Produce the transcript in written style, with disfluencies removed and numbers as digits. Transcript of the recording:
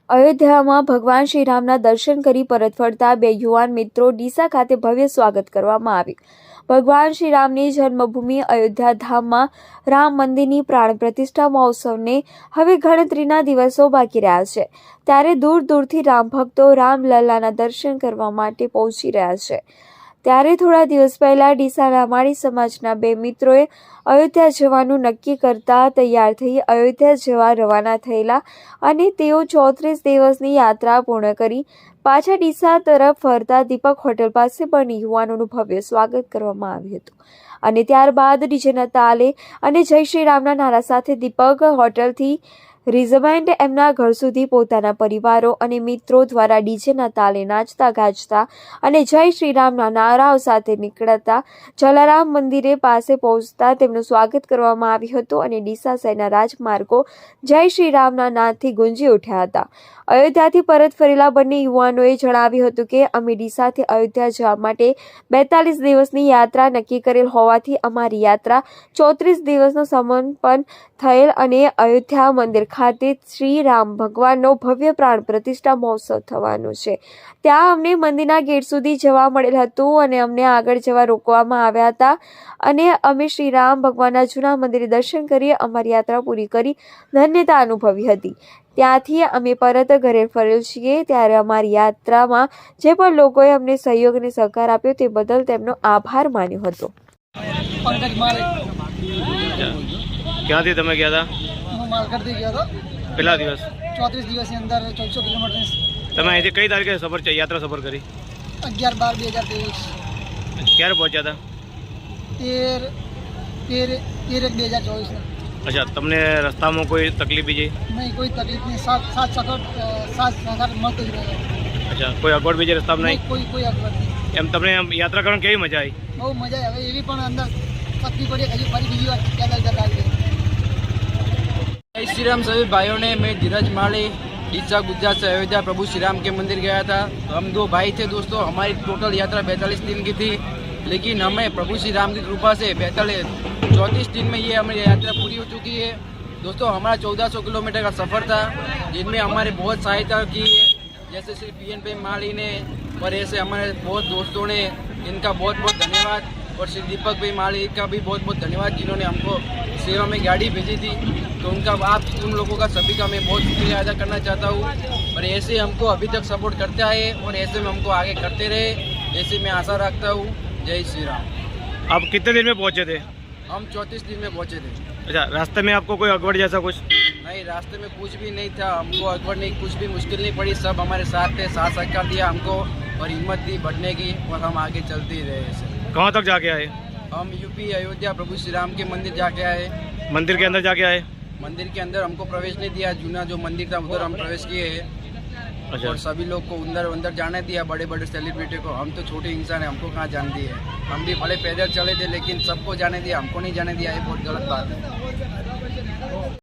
અયોધ્યામાં ભગવાન શ્રી રામના દર્શન કરી પરત ફરતા બે યુવાન મિત્રો ડીસા ખાતે ભવ્ય સ્વાગત કરવામાં આવ્યું। ભગવાન શ્રી રામની જન્મભૂમિ અયોધ્યા ધામમાં રામ મંદિરની પ્રાણ પ્રતિષ્ઠા મહોત્સવને હવે ગણતરીના દિવસો બાકી રહ્યા છે, ત્યારે દૂર દૂરથી રામ ભક્તો રામલલ્લાના દર્શન કરવા માટે પહોંચી રહ્યા છે। ત્યારે થોડા દિવસ પહેલા ડીસાના માળી સમાજના બે મિત્રોએ અયોધ્યા જવાનું નક્કી કરતા તૈયાર થઈ અયોધ્યા જવા રવાના થયેલા અને તેઓ 34 દિવસની યાત્રા પૂર્ણ કરી પાછા ડીસા તરફ ફરતા દીપક હોટલ પાસે બંને યુવાનોનું ભવ્ય સ્વાગત કરવામાં આવ્યું હતું અને ત્યારબાદ ડીજેના તાલે અને જય શ્રી રામના નારા સાથે દીપક હોટલથી રિઝવાઇન્ડ એમના ઘર સુધી પોતાના પરિવારો અને મિત્રો દ્વારા ડીજેના તાલે નાચતા ગાજતા અને જય શ્રી રામના નારાઓ સાથે નીકળતા જલારામ મંદિરે પાસે પહોંચતા તેમનું સ્વાગત કરવામાં આવ્યું હતું અને ડીસા શહેરના રાજમાર્ગો જય શ્રી રામના નાદથી ગુંજી ઉઠ્યા હતા। અયોધ્યાથી પરત ફરેલા બંને યુવાનોએ જણાવ્યું હતું કે અમે ડીસાથી અયોધ્યા જવા માટે 42 દિવસની યાત્રા નક્કી કરેલ હોવાથી અમારી યાત્રા 34 દિવસનો સમર્પણ થયેલ અને અયોધ્યા મંદિર ખાતે શ્રી રામ ભગવાનનો ભવ્ય પ્રાણ પ્રતિષ્ઠા મહોત્સવ થવાનો છે। ત્યાં અમને મંદિરના ગેટ સુધી જવા મળેલ હતું અને અમને આગળ જવા રોકવામાં આવ્યા હતા અને અમે શ્રી રામ ભગવાનના જૂના મંદિરે દર્શન કરી અમારી યાત્રા પૂરી કરી ધન્યતા અનુભવી હતી। ત્યાંથી અમે પરત ઘરે ફરેલ છીએ, ત્યારે અમારી યાત્રામાં જે પણ લોકોએ અમને સહયોગ અને સહકાર આપ્યો તે બદલ તેમનો આભાર માન્યો હતો। ક્યાંથી તમે ગયા હતા? હું માલગઢથી ગયો હતો। કેટલા દિવસ? 34 દિવસની અંદર 1400 કિલોમીટર। તમે અહીંથી કઈ તારીખે યાત્રા સફર કરી? 11/12/2023। ક્યારે પહોંચ્યા હતા? 13/1/2024। અચ્છા, તમને રસ્તામાં કોઈ તકલીફ બીજી? નહીં, કોઈ તકલીફ નહીં। સાત સહકાર મળતો જ રહ્યો। અચ્છા, કોઈ અગવડ બીજી રસ્તામાં નહીં? કોઈ અગવડ નહીં। એમ તમને યાત્રા કરવાની કેવી મજા આવી? બહુ મજા આવી। હવે એવી પણ અંદર તકલીફ પડી હજી ફરી બીજી વાર યાત્રા આવી। जय श्री राम सभी भाइयों ने, मैं धीरज माली ડીસા गुजरात से अयोध्या प्रभु श्री राम के मंदिर गया था। तो हम दो भाई थे दोस्तों, हमारी टोटल यात्रा 42 दिन की थी, लेकिन हमें प्रभु श्री राम की कृपा से 34 दिन में ये हमारी यात्रा पूरी हो चुकी है। दोस्तों हमारा 1400 किलोमीटर का सफ़र था, जिनमें हमारे बहुत सहायता की है, जैसे श्री PN भाई माली ने और ऐसे हमारे बहुत दोस्तों ने, इनका बहुत बहुत धन्यवाद। और श्री दीपक भाई माली का भी बहुत बहुत धन्यवाद, जिन्होंने हमको सेवा में गाड़ी भेजी थी। तो उनका उन लोगों का सभी का मैं बहुत शुक्रिया अदा करना चाहता हूँ। और ऐसे हमको अभी तक सपोर्ट करता है और ऐसे में हमको आगे करते रहे, ऐसे मैं आशा रखता हूँ। जय श्री राम। आप कितने दिन में पहुँचे थे? हम 34 दिन में पहुँचे थे। अच्छा, रास्ते में आपको कोई अगवड़ जैसा कुछ? नहीं, रास्ते में कुछ भी नहीं था, हमको अगवड़ नहीं, कुछ भी मुश्किल नहीं पड़ी। सब हमारे साथ थे, साथ सहकार दिया हमको और हिम्मत दी बढ़ने की, और हम आगे चलते ही रहे। ऐसे कहाँ तक जाके आए? हम यूपी अयोध्या प्रभु श्री राम के मंदिर जाके आए। मंदिर के अंदर जाके आए? मंदिर के अंदर हमको प्रवेश नहीं दिया, जूना जो मंदिर था उधर हम प्रवेश किए हैं। अच्छा। और सभी लोग को अंदर जाने दिया, बड़े बड़े सेलिब्रिटी को। हम तो छोटे इंसान हैं, हमको कहाँ जाने दिए। हम भी भले पैदल चले थे, लेकिन सबको जाने दिया, हमको नहीं जाने दिया। ये बहुत गलत बात है।